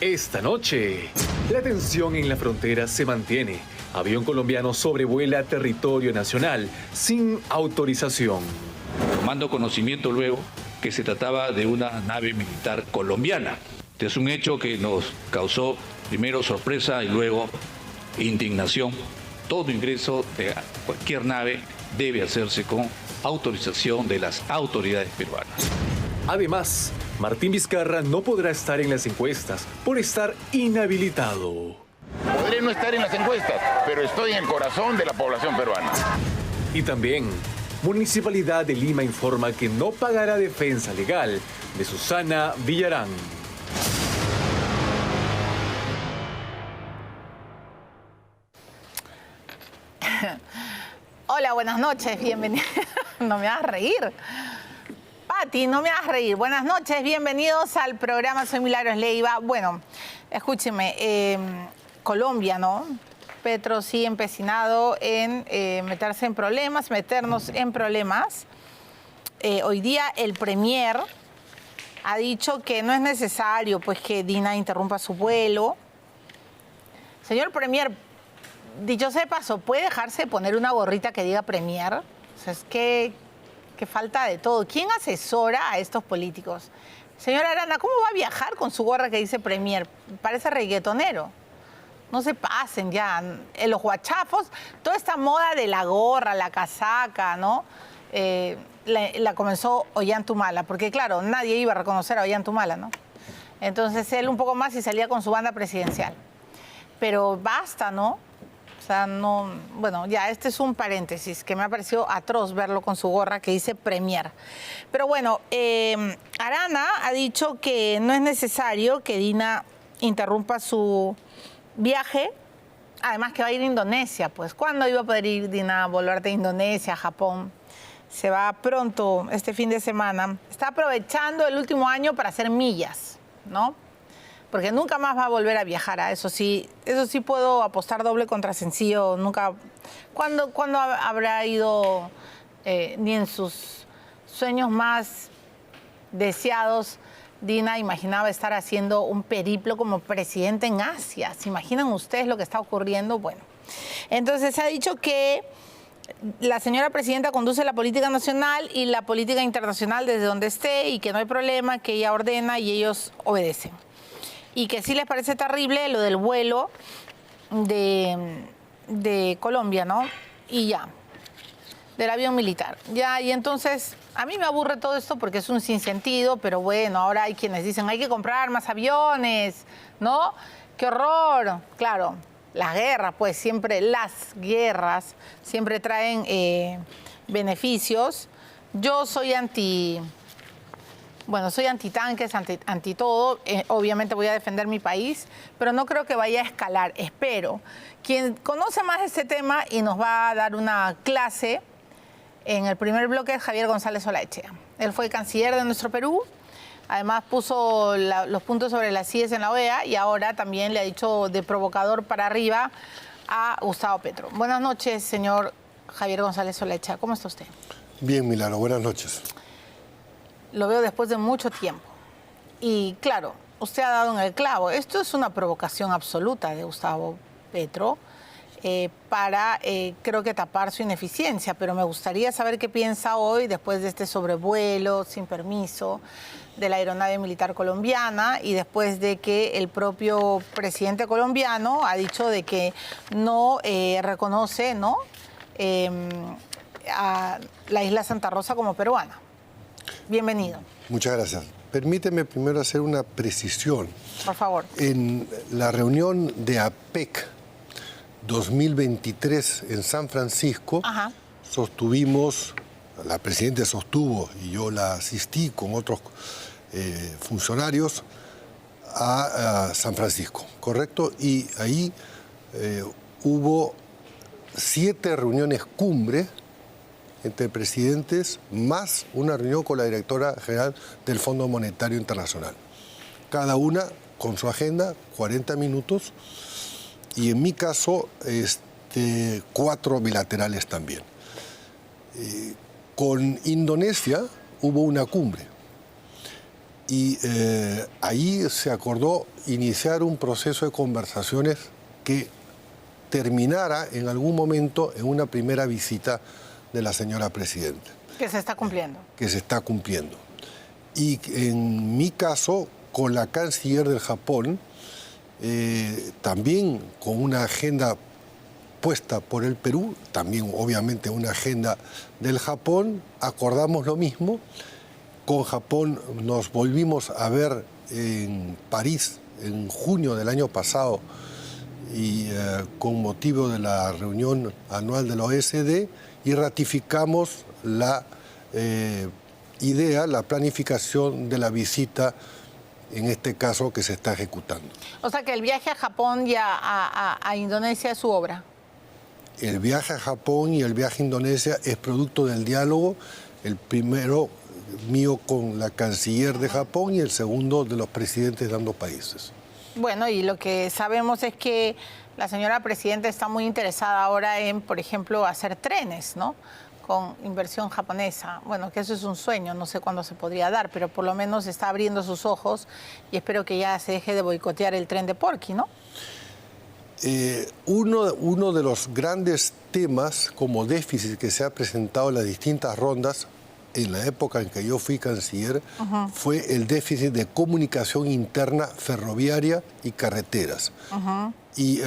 Esta noche, la tensión en la frontera se mantiene. Avión colombiano sobrevuela territorio nacional sin autorización. Tomando conocimiento luego que se trataba de una nave militar colombiana. Este es un hecho que nos causó primero sorpresa y luego indignación. Todo ingreso de cualquier nave debe hacerse con autorización de las autoridades peruanas. Además, Martín Vizcarra no podrá estar en las encuestas por estar inhabilitado. Podré no estar en las encuestas, pero estoy en el corazón de la población peruana. Y también, Municipalidad de Lima informa que no pagará defensa legal de Susana Villarán. Hola, buenas noches, bienvenidos. No me hagas reír. Pati, no me hagas reír. Buenas noches, bienvenidos al programa Soy Milagros Leiva. Bueno, escúcheme, Colombia, ¿no? Petro sigue empecinado en meternos en problemas. Hoy día el Premier ha dicho que no es necesario pues que Dina interrumpa su vuelo. Señor Premier, dicho sea de paso, ¿puede dejarse de poner una gorrita que diga Premier? O sea, es que falta de todo. ¿Quién asesora a estos políticos? Señora Arana, ¿cómo va a viajar con su gorra que dice Premier? Parece reggaetonero. No se pasen ya. En los guachafos, toda esta moda de la gorra, la casaca, ¿no? La comenzó Ollantumala, porque claro, nadie iba a reconocer a Ollantumala, ¿no? Entonces él un poco más y salía con su banda presidencial. Pero basta, ¿no? O sea, no... Bueno, ya, este es un paréntesis que me ha parecido atroz verlo con su gorra que dice Premier. Pero bueno, Arana ha dicho que no es necesario que Dina interrumpa su viaje, además que va a ir a Indonesia. Pues, ¿cuándo iba a poder ir Dina a volver de Indonesia, Japón? Se va pronto este fin de semana. Está aprovechando el último año para hacer millas, ¿no? Porque nunca más va a volver a viajar. Eso sí puedo apostar doble contra sencillo. Nunca. ¿Cuándo habrá ido ni en sus sueños más deseados? Dina imaginaba estar haciendo un periplo como presidente en Asia. ¿Se imaginan ustedes lo que está ocurriendo? Bueno, entonces se ha dicho que la señora presidenta conduce la política nacional y la política internacional desde donde esté y que no hay problema, que ella ordena y ellos obedecen. Y que sí les parece terrible lo del vuelo de Colombia, ¿no? Y ya, del avión militar. Ya, y entonces, a mí me aburre todo esto porque es un sinsentido, pero bueno, ahora hay quienes dicen, hay que comprar más aviones, ¿no? ¡Qué horror! Claro, las guerras, pues siempre, las guerras siempre traen beneficios. Yo soy soy antitanques, anti todo. Obviamente voy a defender mi país, pero no creo que vaya a escalar. Espero. Quien conoce más de este tema y nos va a dar una clase en el primer bloque es Javier González Olaechea. Él fue canciller de nuestro Perú. Además puso los puntos sobre las IES en la OEA y ahora también le ha dicho de provocador para arriba a Gustavo Petro. Buenas noches, señor Javier González Olaechea. ¿Cómo está usted? Bien, Milagro. Buenas noches. Lo veo después de mucho tiempo. Y claro, usted ha dado en el clavo. Esto es una provocación absoluta de Gustavo Petro para, creo que, tapar su ineficiencia. Pero me gustaría saber qué piensa hoy, después de este sobrevuelo sin permiso de la aeronave militar colombiana y después de que el propio presidente colombiano ha dicho de que no reconoce, ¿no? A la isla Santa Rosa como peruana. Bienvenido. Muchas gracias. Permíteme primero hacer una precisión. Por favor. En la reunión de APEC 2023 en San Francisco, sostuvimos, la presidenta sostuvo y yo la asistí con otros funcionarios a San Francisco, ¿correcto? Y ahí hubo 7 reuniones cumbre entre presidentes, más una reunión con la directora general del Fondo Monetario Internacional. Cada una con su agenda, 40 minutos, y en mi caso, 4 bilaterales también. Con Indonesia hubo una cumbre, Y ahí se acordó iniciar un proceso de conversaciones que terminara en algún momento en una primera visita de la señora presidenta. Que se está cumpliendo. Que se está cumpliendo. Y en mi caso, con la canciller del Japón, también con una agenda puesta por el Perú, también obviamente una agenda del Japón, acordamos lo mismo. Con Japón nos volvimos a ver en París en junio del año pasado y con motivo de la reunión anual de la OSD y ratificamos la idea, la planificación de la visita, en este caso, que se está ejecutando. O sea que el viaje a Japón y a Indonesia es su obra. El viaje a Japón y el viaje a Indonesia es producto del diálogo, el primero mío con la canciller de Japón y el segundo de los presidentes de ambos países. Bueno, y lo que sabemos es que la señora presidenta está muy interesada ahora en, por ejemplo, hacer trenes, ¿no? Con inversión japonesa. Bueno, que eso es un sueño, no sé cuándo se podría dar, pero por lo menos está abriendo sus ojos y espero que ya se deje de boicotear el tren de Porky, ¿no? Uno de los grandes temas como déficit que se ha presentado en las distintas rondas en la época en que yo fui canciller fue el déficit de comunicación interna ferroviaria y carreteras. Y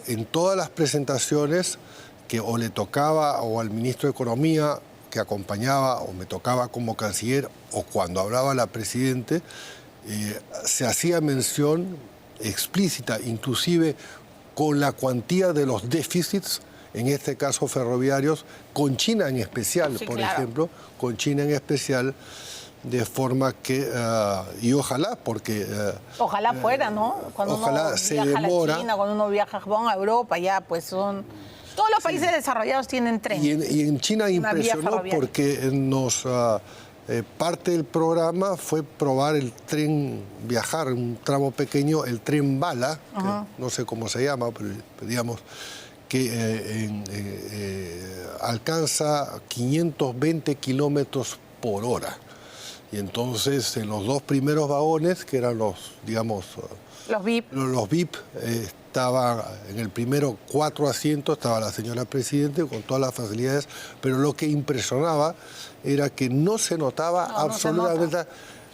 en todas las presentaciones que o le tocaba o al ministro de Economía que acompañaba o me tocaba como canciller o cuando hablaba la presidente, se hacía mención explícita, inclusive con la cuantía de los déficits, en este caso ferroviarios, con China en especial, sí, por claro. ejemplo, con China en especial, de forma que, y ojalá, porque... Ojalá fuera, ¿no? Cuando ojalá uno se viaja demora. a la China, cuando uno viaja a Japón, a Europa, ya pues son... Todos los países desarrollados tienen tren. Y en China Una vía impresionó ferroviaria. porque parte del programa fue probar el tren, viajar un tramo pequeño, el tren bala, que no sé cómo se llama, pero digamos que alcanza 520 kilómetros por hora. Y entonces en los dos primeros vagones, que eran los, digamos... Los VIP. Los VIP, estaba en el primero 4 asientos, estaba la señora presidente con todas las facilidades, pero lo que impresionaba era que no se notaba absolutamente...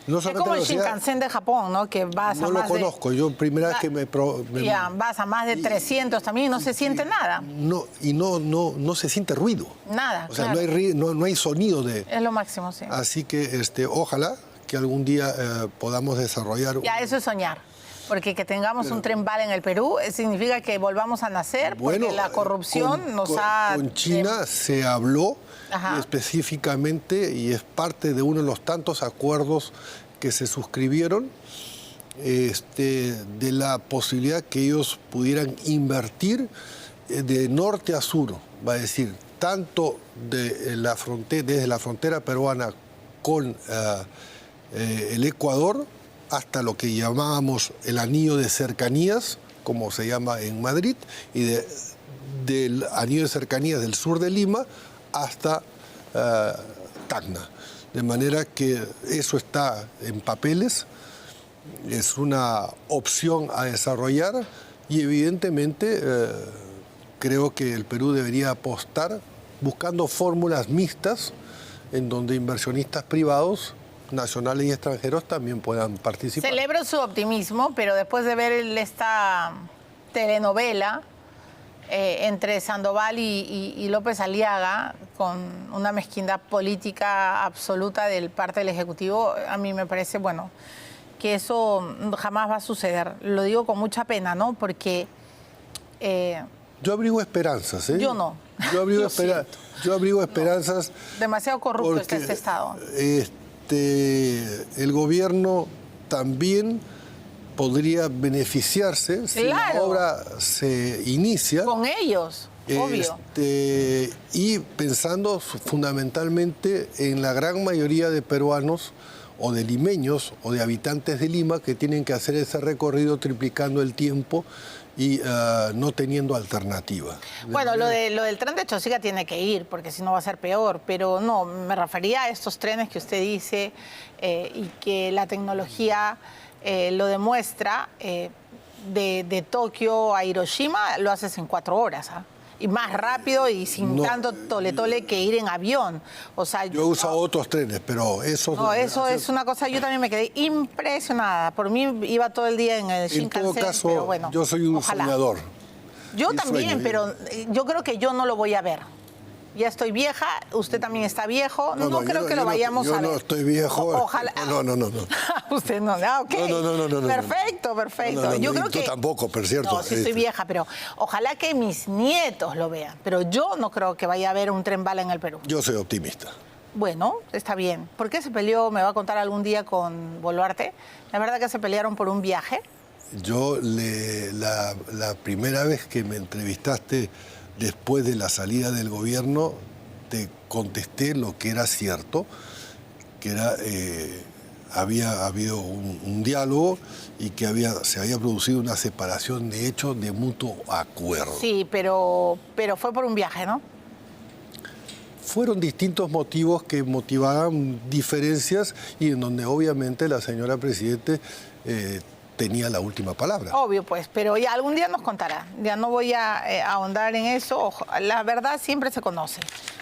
No es como el Shinkansen de Japón, ¿no? Que vas a no más lo conozco, yo primera vez que ya, vas a más de 300 también y no se siente nada. No, y no se siente ruido. Nada, O sea, claro. no hay sonido de... Es lo máximo, sí. Así que ojalá que algún día podamos desarrollar... Ya, eso es soñar. Porque que tengamos un tren bala en el Perú significa que volvamos a nacer, porque la corrupción nos ha... Con China se habló Ajá. específicamente y es parte de uno de los tantos acuerdos que se suscribieron de la posibilidad que ellos pudieran invertir de norte a sur, va a decir, tanto desde la frontera peruana con el Ecuador, hasta lo que llamábamos el anillo de cercanías, como se llama en Madrid, y del anillo de cercanías del sur de Lima hasta Tacna. De manera que eso está en papeles, es una opción a desarrollar y evidentemente creo que el Perú debería apostar buscando fórmulas mixtas en donde inversionistas privados nacionales y extranjeros también puedan participar. Celebro su optimismo, pero después de ver esta telenovela entre Sandoval y López Aliaga, con una mezquindad política absoluta del parte del Ejecutivo, a mí me parece, bueno, que eso jamás va a suceder. Lo digo con mucha pena, ¿no? Porque... yo abrigo esperanzas, ¿eh? Yo no. Yo abrigo esperanzas. No. Demasiado corrupto está este Estado. El gobierno también podría beneficiarse si la obra se inicia. Con ellos, obvio. Y pensando fundamentalmente en la gran mayoría de peruanos o de limeños o de habitantes de Lima que tienen que hacer ese recorrido triplicando el tiempo y no teniendo alternativa. Bueno, lo del tren de Chosica tiene que ir, porque si no va a ser peor, pero no, me refería a estos trenes que usted dice y que la tecnología lo demuestra, de Tokio a Hiroshima lo haces en 4 horas, ¿ah? Y más rápido y sin tanto tole-tole que ir en avión. O sea, yo he usado otros trenes, pero eso... No, eso es una cosa, yo también me quedé impresionada. Por mí iba todo el día en el Shinkansen. En todo caso, pero bueno, yo soy un soñador. Yo Mi también, sueño, pero yo creo que yo no lo voy a ver. Ya estoy vieja, usted también está viejo. No creo que lo vayamos a ver. Yo no estoy viejo. Ojalá. No. Usted no. Ah, ok. No. Perfecto. Yo creo tú que tampoco, por cierto. No, sí estoy vieja, pero ojalá que mis nietos lo vean. Pero yo no creo que vaya a haber un tren bala en el Perú. Yo soy optimista. Bueno, está bien. ¿Por qué se peleó, me va a contar algún día con Boluarte? ¿La verdad que se pelearon por un viaje? Yo la primera vez que me entrevistaste después de la salida del gobierno, te contesté lo que era cierto, que era había habido un diálogo y que se había producido una separación de hechos de mutuo acuerdo. Sí, pero fue por un viaje, ¿no? Fueron distintos motivos que motivaban diferencias y en donde obviamente la señora Presidente tenía la última palabra. Obvio, pues, pero ya algún día nos contará. Ya no voy a ahondar en eso. La verdad siempre se conoce.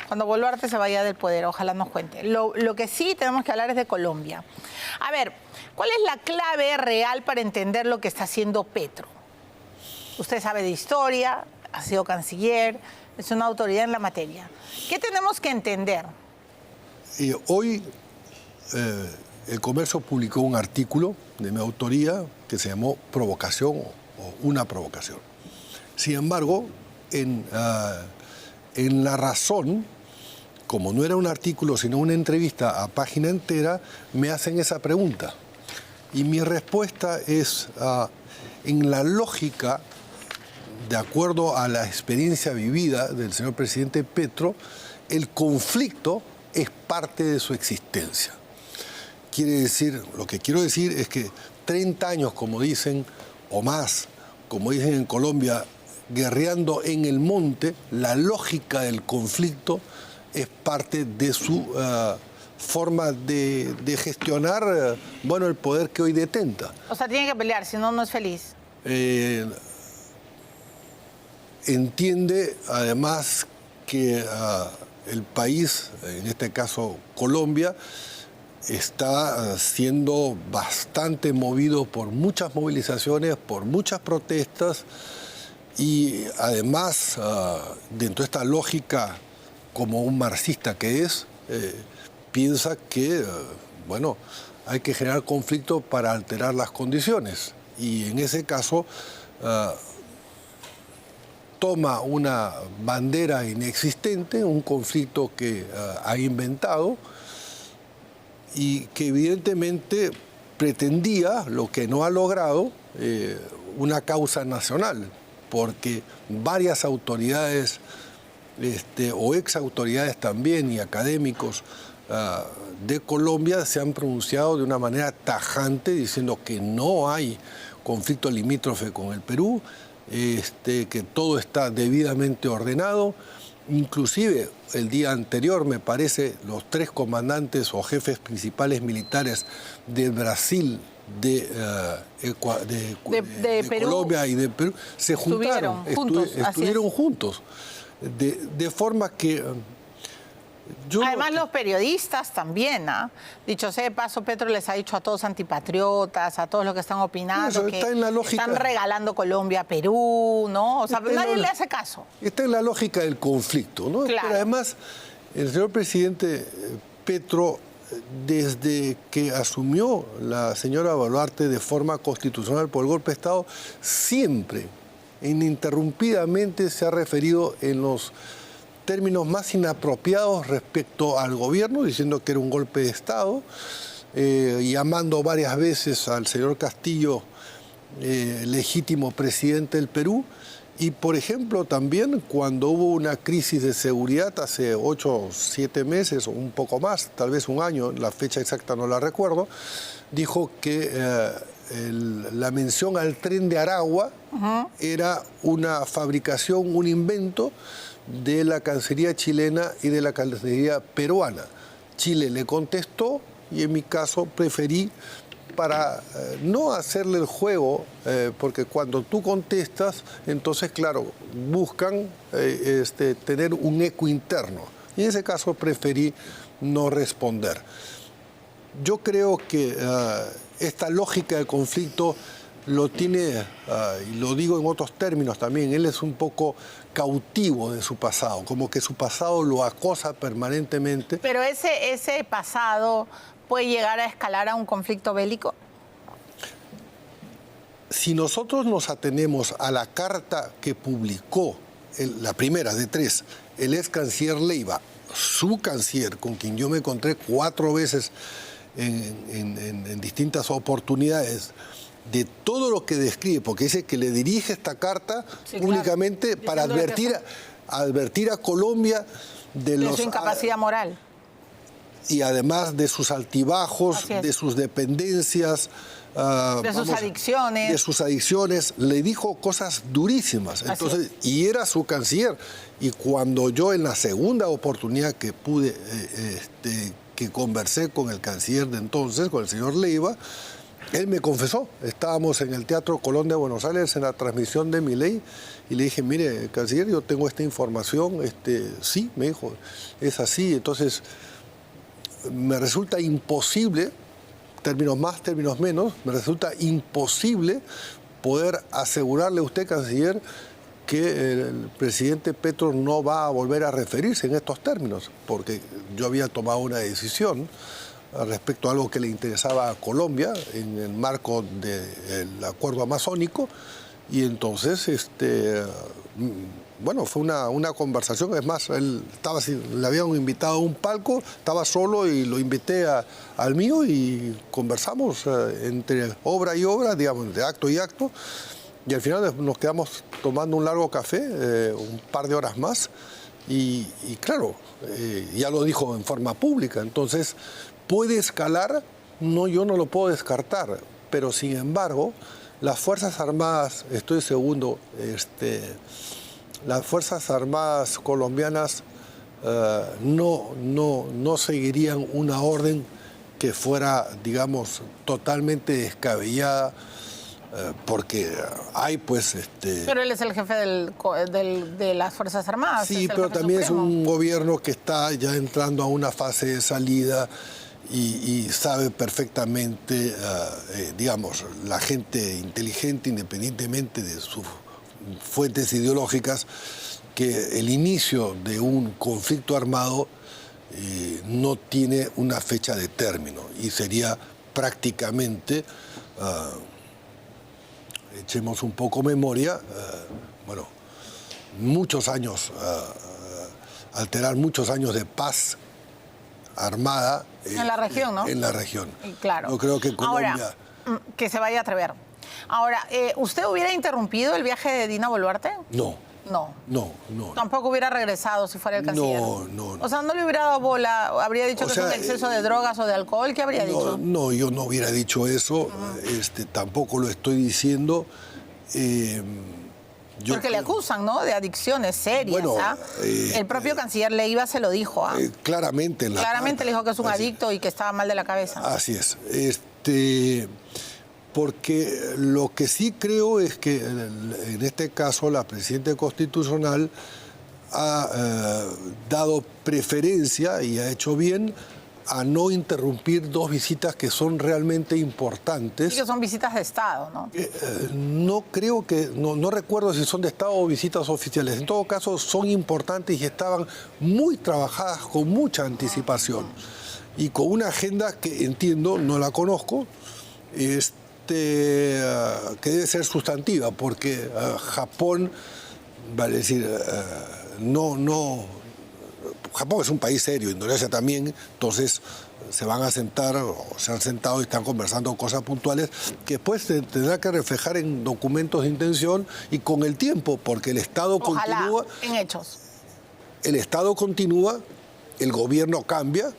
Cuando Boluarte se vaya del poder, ojalá nos cuente. Lo que sí tenemos que hablar es de Colombia. A ver, ¿cuál es la clave real para entender lo que está haciendo Petro? Usted sabe de historia, ha sido canciller, es una autoridad en la materia. ¿Qué tenemos que entender? Hoy El Comercio publicó un artículo de mi autoría que se llamó Provocación o Una Provocación. Sin embargo, en La Razón, como no era un artículo sino una entrevista a página entera, me hacen esa pregunta. Y mi respuesta es, en la lógica, de acuerdo a la experiencia vivida del señor presidente Petro, el conflicto es parte de su existencia. Quiere decir, lo que quiero decir es que 30 años, como dicen, o más, como dicen en Colombia, guerreando en el monte, la lógica del conflicto es parte de su forma de gestionar, el poder que hoy detenta. O sea, tiene que pelear, si no, no es feliz. Entiende, además, que el país, en este caso Colombia, está siendo bastante movido por muchas movilizaciones, por muchas protestas y además, dentro de esta lógica, como un marxista que es, piensa que, hay que generar conflicto para alterar las condiciones. Y en ese caso, toma una bandera inexistente, un conflicto que ha inventado y que evidentemente pretendía, lo que no ha logrado, una causa nacional, porque varias autoridades o exautoridades también y académicos de Colombia se han pronunciado de una manera tajante diciendo que no hay conflicto limítrofe con el Perú, que todo está debidamente ordenado. Inclusive el día anterior, me parece, los 3 comandantes o jefes principales militares de Brasil, de Colombia y de Perú se juntaron, estuvieron juntos. De forma que además los periodistas también, dicho sea de paso, Petro les ha dicho a todos antipatriotas, a todos los que están opinando, que están regalando Colombia a Perú, ¿no? O sea, nadie le hace caso. Está en la lógica del conflicto, ¿no? Claro. Pero además, el señor presidente Petro, desde que asumió la señora Boluarte de forma constitucional por el golpe de Estado, siempre, ininterrumpidamente se ha referido en los términos más inapropiados respecto al gobierno, diciendo que era un golpe de Estado, llamando varias veces al señor Castillo legítimo presidente del Perú, Y, por ejemplo, también cuando hubo una crisis de seguridad hace 8 o 7 meses, o un poco más, tal vez un año, la fecha exacta no la recuerdo, dijo que la mención al tren de Aragua era una fabricación, un invento de la Cancillería chilena y de la Cancillería peruana. Chile le contestó y en mi caso preferí, para no hacerle el juego, porque cuando tú contestas, entonces, claro, buscan tener un eco interno. Y en ese caso preferí no responder. Yo creo que esta lógica del conflicto lo tiene, y lo digo en otros términos también, él es un poco cautivo de su pasado, como que su pasado lo acosa permanentemente. Pero ese pasado puede llegar a escalar a un conflicto bélico. Si nosotros nos atenemos a la carta que publicó, la primera de 3, el ex canciller Leiva, su canciller, con quien yo me encontré 4 veces en distintas oportunidades, de todo lo que describe, porque dice que le dirige esta carta públicamente para advertir a Colombia de su incapacidad moral. Y además de sus altibajos, de sus dependencias, de sus adicciones. De sus adicciones, le dijo cosas durísimas. Entonces, y era su canciller. Y cuando yo en la segunda oportunidad que pude, que conversé con el canciller de entonces, con el señor Leiva, él me confesó. Estábamos en el Teatro Colón de Buenos Aires en la transmisión de Milei y le dije, mire, canciller, yo tengo esta información. Sí, me dijo, es así. Entonces, me resulta imposible, términos más, términos menos, me resulta imposible poder asegurarle a usted, canciller, que el presidente Petro no va a volver a referirse en estos términos, porque yo había tomado una decisión respecto a algo que le interesaba a Colombia en el marco del acuerdo amazónico, y entonces, bueno, fue una conversación. Es más, él le habían invitado a un palco, estaba solo y lo invité al mío y conversamos entre obra y obra, digamos, entre acto y acto, y al final nos quedamos tomando un largo café, un par de horas más, y claro, ya lo dijo en forma pública. Entonces, ¿puede escalar? No, yo no lo puedo descartar, pero sin embargo, las Fuerzas Armadas, estoy seguro, las Fuerzas Armadas colombianas no seguirían una orden que fuera, digamos, totalmente descabellada, porque hay, pues... Pero él es el jefe de las Fuerzas Armadas. Sí, pero también supremo. Es un gobierno que está ya entrando a una fase de salida y sabe perfectamente, digamos, la gente inteligente, independientemente de sus fuentes ideológicas, que el inicio de un conflicto armado no tiene una fecha de término y sería prácticamente, echemos un poco memoria, bueno, muchos años, alterar muchos años de paz armada. En la región, ¿no? En la región. Claro. Yo creo que Colombia... Ahora, que se vaya a atrever. Ahora, ¿usted hubiera interrumpido el viaje de Dina Boluarte? No. No. Tampoco hubiera regresado si fuera el canciller. No. O sea, no le hubiera dado bola, habría dicho que es un exceso de drogas o de alcohol, ¿qué habría dicho? No, yo no hubiera dicho eso, tampoco lo estoy diciendo. Porque le acusan, ¿no? De adicciones serias. Bueno, el propio canciller Leiva se lo dijo. Claramente. Claramente le dijo que es un adicto y que estaba mal de la cabeza. Así es. Porque lo que sí creo es que en este caso la presidenta constitucional ha dado preferencia y ha hecho bien a no interrumpir 2 visitas que son realmente importantes. Y que son visitas de Estado, ¿no? No creo que, no recuerdo si son de Estado o visitas oficiales. En todo caso, son importantes y estaban muy trabajadas con mucha anticipación. Y con una agenda que entiendo, no la conozco, que debe ser sustantiva, porque Japón, vale decir, Japón es un país serio, Indonesia también, entonces se van a sentar, o se han sentado y están conversando cosas puntuales que después se tendrá que reflejar en documentos de intención y con el tiempo, porque el Estado Ojalá, continúa. en hechos. El Estado continúa, el gobierno cambia,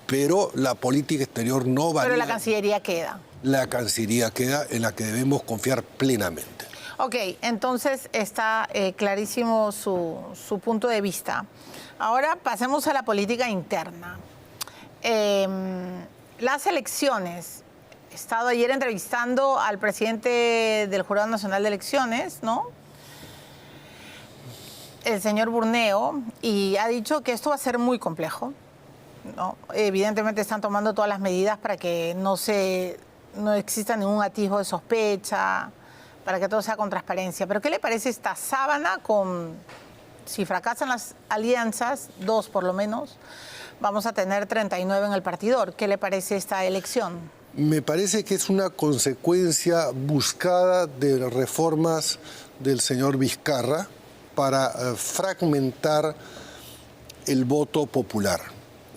pero la política exterior no varía. Pero la Cancillería queda. La Cancillería queda, en la que debemos confiar plenamente. Ok, entonces está clarísimo su punto de vista. Ahora pasemos a la política interna. Las elecciones. He estado ayer entrevistando al presidente del Jurado Nacional de Elecciones, ¿no? El señor Burneo, y ha dicho que esto va a ser muy complejo, ¿no? Evidentemente están tomando todas las medidas para que no exista ningún atisbo de sospecha, para que todo sea con transparencia. Pero ¿qué le parece esta sábana con, si fracasan las alianzas, 2 por lo menos, vamos a tener 39 en el partidor? ¿Qué le parece esta elección? Me parece que es una consecuencia buscada de reformas del señor Vizcarra para fragmentar el voto popular,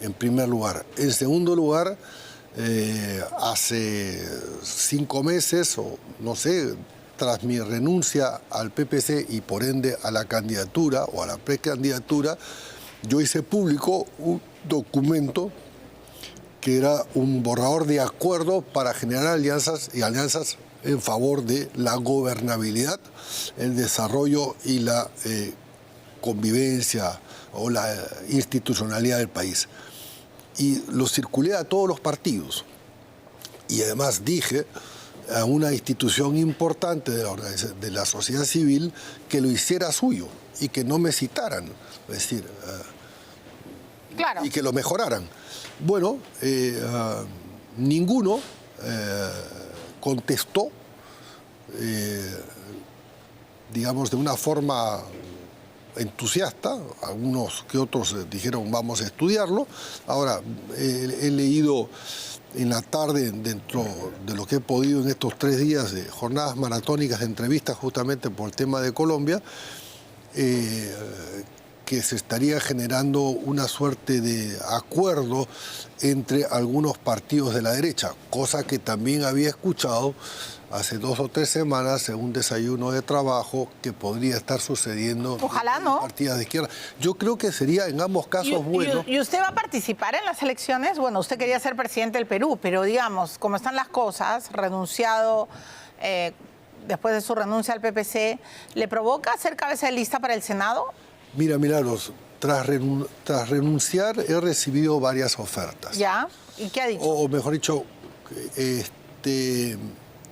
en primer lugar. En segundo lugar, hace 5 meses, o no sé, tras mi renuncia al PPC y por ende a la candidatura o a la precandidatura, yo hice público un documento que era un borrador de acuerdo para generar alianzas en favor de la gobernabilidad, el desarrollo y la convivencia o la institucionalidad del país. Y lo circulé a todos los partidos. Y además dije a una institución importante de la sociedad civil que lo hiciera suyo y que no me citaran, es decir, claro, y que lo mejoraran. Bueno, ninguno contestó, digamos, de una forma entusiasta. Algunos que otros dijeron vamos a estudiarlo. Ahora, he leído en la tarde, dentro de lo que he podido en estos 3 días de jornadas maratónicas de entrevistas justamente por el tema de Colombia, que se estaría generando una suerte de acuerdo entre algunos partidos de la derecha, cosa que también había escuchado hace 2 o 3 semanas en un desayuno de trabajo que podría estar sucediendo. Ojalá no. En partidos de izquierda. Yo creo que sería en ambos casos bueno. ¿Y usted va a participar en las elecciones? Bueno, usted quería ser presidente del Perú, pero digamos, como están las cosas, renunciado, después de su renuncia al PPC, ¿le provoca ser cabeza de lista para el Senado? Mira, Milagros, tras renunciar he recibido varias ofertas. ¿Ya? ¿Y qué ha dicho? O mejor dicho,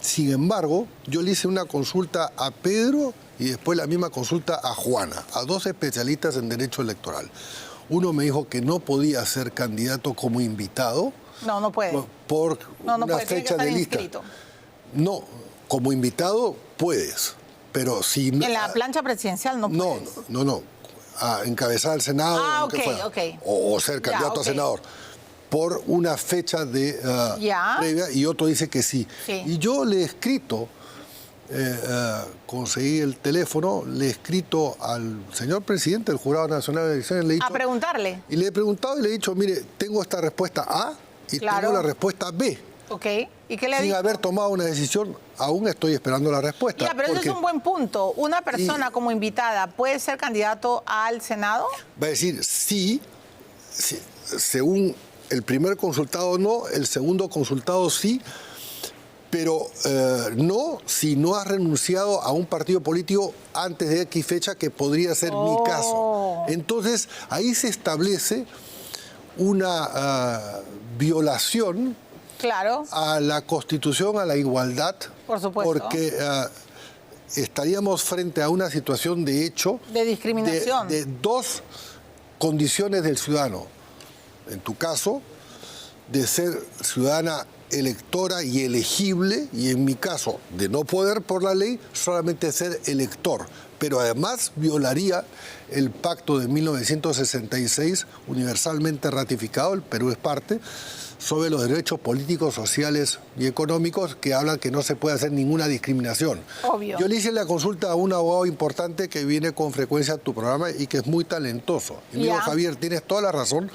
sin embargo, yo le hice una consulta a Pedro y después la misma consulta a Juana, a 2 especialistas en derecho electoral. Uno me dijo que no podía ser candidato como invitado. No, no puede. Por no una puede, fecha tiene que de estar lista. inscrito. No, como invitado puedes, pero si... En la plancha presidencial no puedes. No. A encabezar el Senado, o ser candidato a senador, por una fecha de previa, y otro dice que sí. Y yo le he escrito, conseguí el teléfono, le he escrito al señor presidente del Jurado Nacional de Elecciones, le he dicho, a preguntarle. Y le he preguntado y le he dicho, mire, tengo esta respuesta A y tengo la respuesta B. Ok, ¿y qué le ha dicho? Sin haber tomado una decisión, aún estoy esperando la respuesta. Ya, pero ese es un buen punto. ¿Una persona como invitada puede ser candidato al Senado? Va a decir sí, según el primer consultado no, el segundo consultado sí, pero no si no has renunciado a un partido político antes de X fecha, que podría ser mi caso. Entonces, ahí se establece una violación a la Constitución, a la igualdad. Por supuesto. Porque estaríamos frente a una situación de hecho. De discriminación. De 2 condiciones del ciudadano. En tu caso, de ser ciudadana electora y elegible, y en mi caso, de no poder por la ley, solamente ser elector. pero además violaría el pacto de 1966, universalmente ratificado, el Perú es parte, sobre los derechos políticos, sociales y económicos, que hablan que no se puede hacer ninguna discriminación. Obvio. Yo le hice la consulta a un abogado importante que viene con frecuencia a tu programa y que es muy talentoso. Y me dijo, Javier, tienes toda la razón,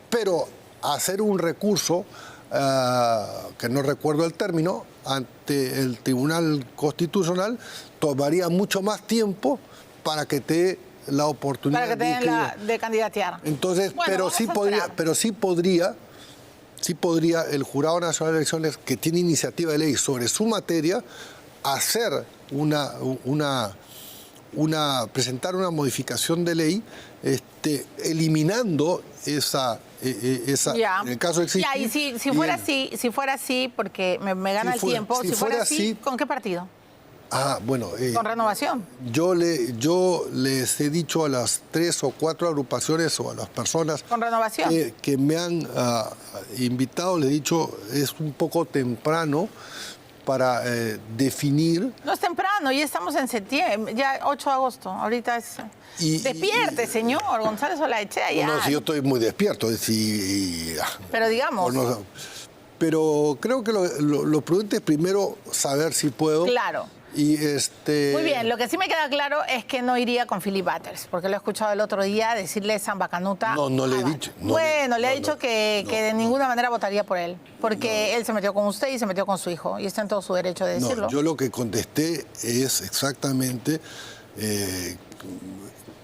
pero hacer un recurso, que no recuerdo el término, ante el Tribunal Constitucional, tomaría mucho más tiempo para que te dé la oportunidad para que te den de candidatear. Entonces, bueno, pero sí podría el Jurado Nacional de Elecciones, que tiene iniciativa de ley sobre su materia, hacer presentar una modificación de ley, eliminando esa en el caso de existir. Ya, y si fuera así, porque me gana el tiempo, si fuera así, ¿con qué partido? Bueno. ¿Con Renovación? Yo les he dicho a las 3 o 4 agrupaciones o a las personas ¿Con Renovación? que me han invitado, les he dicho, es un poco temprano para definir. No es temprano, ya estamos en septiembre, ya 8 de agosto, ahorita es... Despierte, señor González Olaechea, ya. No, si yo estoy muy despierto. Pero digamos... Pero creo que lo prudente es primero saber si puedo. Claro. Y Muy bien, lo que sí me queda claro es que no iría con Philip Butters, porque lo he escuchado el otro día decirle Samba Canuta. No le he dicho. Le ha dicho que de ninguna manera votaría por él, porque él se metió con usted y se metió con su hijo, y está en todo su derecho de decirlo. Yo lo que contesté es exactamente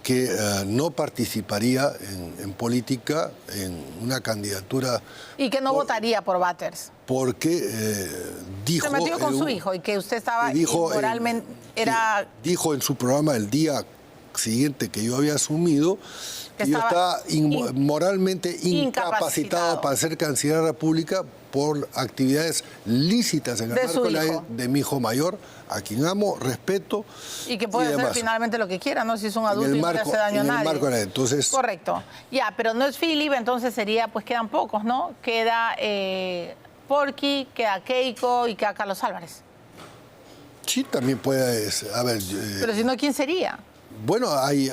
que no participaría en política, en una candidatura. Y que no votaría por Butters. Porque dijo... Se metió con su hijo y que usted estaba moralmente... Dijo en su programa el día siguiente que yo había asumido que yo estaba moralmente incapacitado para ser canciller de la República por actividades lícitas en el marco de mi hijo mayor, a quien amo, respeto. Y que puede hacer finalmente lo que quiera, ¿no? Si es un adulto y no le hace daño a nadie. Entonces... Correcto. Ya, pero no es Philip, entonces sería, pues quedan pocos, ¿no? Queda Porky, queda Keiko y queda Carlos Álvarez. Sí, también puede... A ver... pero si no, ¿quién sería? Bueno, hay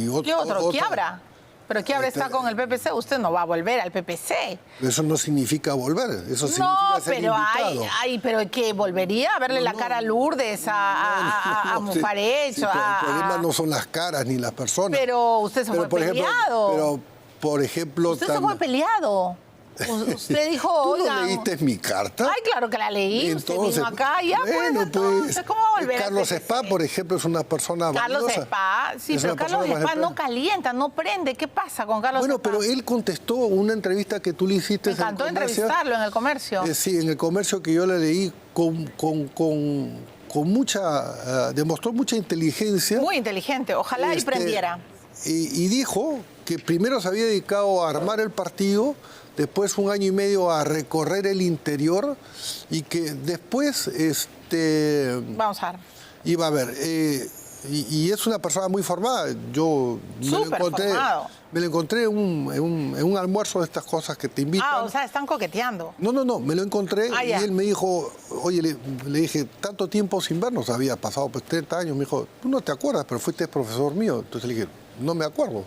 otro... ¿Qué otro? Quiabra. Pero Quiabra está con el PPC, usted no va a volver al PPC. Eso no significa volver, eso significa ser invitado. Pero ¿qué? ¿Volvería a verle la cara a Lourdes, a Mufarecho? Sí, el problema no son las caras ni las personas. Pero usted se fue peleado. Pero, por ejemplo... Usted se fue peleado. Usted dijo, ¿Tú no leíste mi carta? Ay, claro que la leí. Entonces, usted vino acá, ya bueno, pues, ¿cómo va a volver? Carlos Spa, por ejemplo, es una persona Carlos valiosa. Spa, sí, pero Carlos Spa no calienta, no prende. ¿Qué pasa con Carlos Spa? Bueno, pero él contestó una entrevista que tú le hiciste. Me encantó entrevistarlo en El Comercio. Sí, en El Comercio, que yo le leí con mucha... demostró mucha inteligencia. Muy inteligente, ojalá y prendiera. Y dijo que primero se había dedicado a armar el partido, después 1 año y medio a recorrer el interior y que después vamos a ver. Iba a ver. Y es una persona muy formada. Yo me lo encontré en un almuerzo de estas cosas que te invitan. O sea, están coqueteando. No, me lo encontré y él me dijo, oye, le dije, tanto tiempo sin vernos, había pasado pues 30 años, me dijo, tú no te acuerdas, pero fuiste profesor mío. Entonces le dije, no me acuerdo.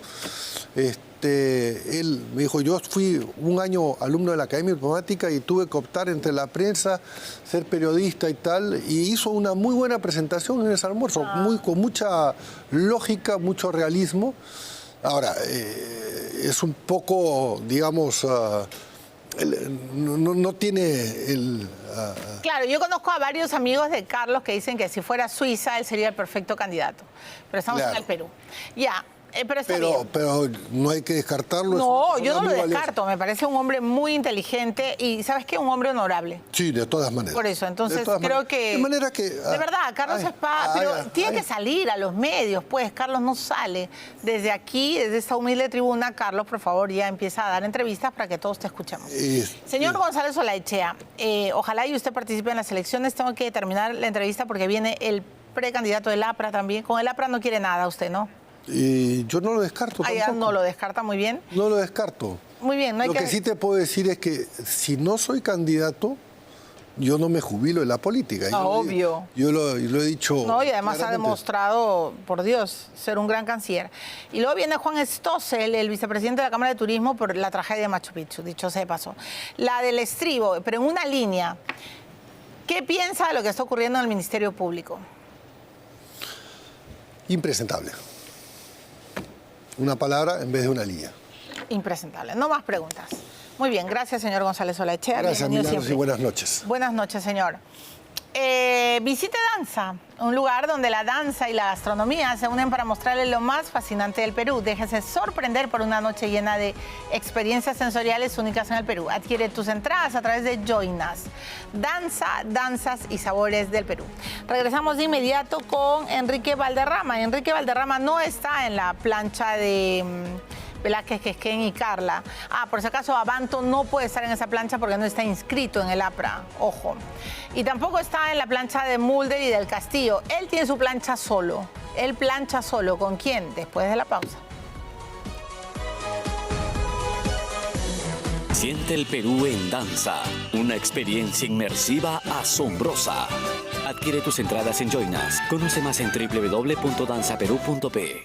Él me dijo, yo fui 1 año alumno de la Academia Diplomática y tuve que optar entre la prensa, ser periodista y tal, y hizo una muy buena presentación en ese almuerzo, con mucha lógica, mucho realismo. Ahora, es un poco, digamos, no tiene el... Claro, yo conozco a varios amigos de Carlos que dicen que si fuera Suiza, él sería el perfecto candidato, pero estamos en el Perú. Ya. Pero no hay que descartarlo. No, yo no lo descarto. Me parece un hombre muy inteligente y, ¿sabes qué? Un hombre honorable. Sí, de todas maneras. Por eso, entonces creo que... De manera que... De verdad, Carlos Spa, pero tiene que salir a los medios, pues. Carlos no sale. Desde aquí, desde esta humilde tribuna, Carlos, por favor, ya empieza a dar entrevistas para que todos te escuchemos. Señor González Olaechea, ojalá y usted participe en las elecciones. Tengo que terminar la entrevista porque viene el precandidato del APRA también. Con el APRA no quiere nada usted, ¿no? Yo no lo descarto tampoco. Ya no lo descarta, muy bien. No lo descarto. Muy bien. Lo que sí te puedo decir es que si no soy candidato, yo no me jubilo de la política. Obvio. Yo lo he dicho. No, y además ha claramente. demostrado, por Dios, ser un gran canciller. Y luego viene Juan Stossel, el vicepresidente de la Cámara de Turismo, por la tragedia de Machu Picchu, dicho sea de paso. La del estribo, pero en una línea. ¿Qué piensa de lo que está ocurriendo en el Ministerio Público? Impresentable. Una palabra en vez de una línea. Impresentable. No más preguntas. Muy bien, gracias, señor González Olaechea. Gracias, Bienvenido Milagros, siempre. y buenas noches. Buenas noches, señor. Visite Danza, un lugar donde la danza y la gastronomía se unen para mostrarle lo más fascinante del Perú. Déjese sorprender por una noche llena de experiencias sensoriales únicas en el Perú. Adquiere tus entradas a través de Join Us. Danza, danzas y sabores del Perú. Regresamos de inmediato con Enrique Valderrama. Enrique Valderrama no está en la plancha de Velázquez, Quezquén y Carla. Por si acaso, Abanto no puede estar en esa plancha porque no está inscrito en el APRA. Ojo. Y tampoco está en la plancha de Mulder y del Castillo. Él tiene su plancha solo. Él plancha solo. ¿Con quién? Después de la pausa. Siente el Perú en danza, una experiencia inmersiva asombrosa. Adquiere tus entradas en Join Us. Conoce más en www.danzaperú.pe.